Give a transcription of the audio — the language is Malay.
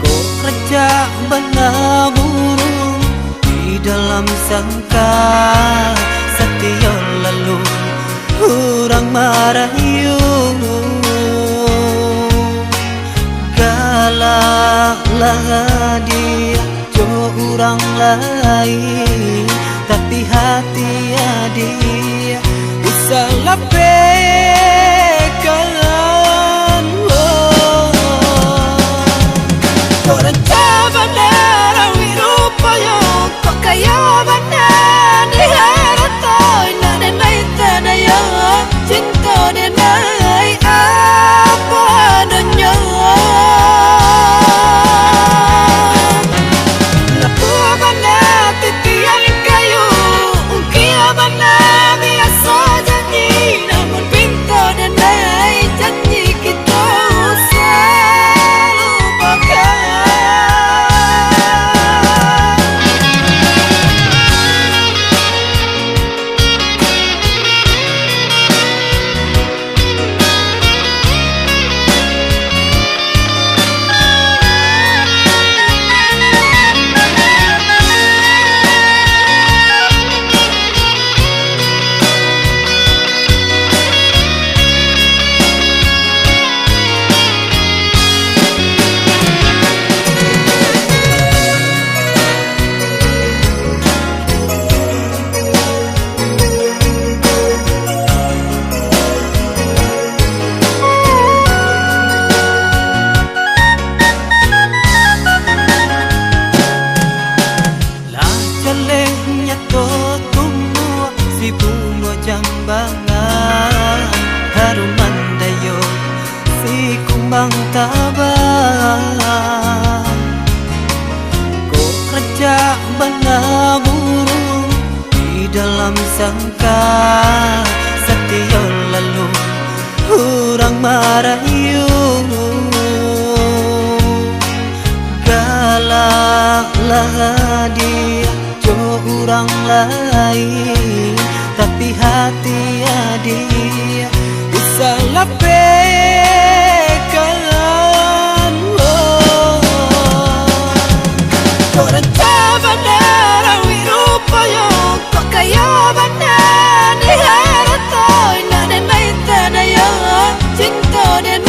Kok kerja bana burung di dalam sangka setia lalu orang marayu. Galaklah dia jo orang lain, tapi hati dia bisa lapehkan. Orang cabanan rawi rupanya kok kaya banan diharapkan nada naik tanaya cinta dia naik apa adanya. Si bunga jambangan harum mandayo si kumbang tabang. Kok kerja bana burung di dalam sangka setia lalu orang marayu. Galaklah dia jo orang lain, tapi hati dia bisa lapehkan. Orang cabanan rawi rupanya kok kaya banan diharapkan nada naik tanaya cinta dia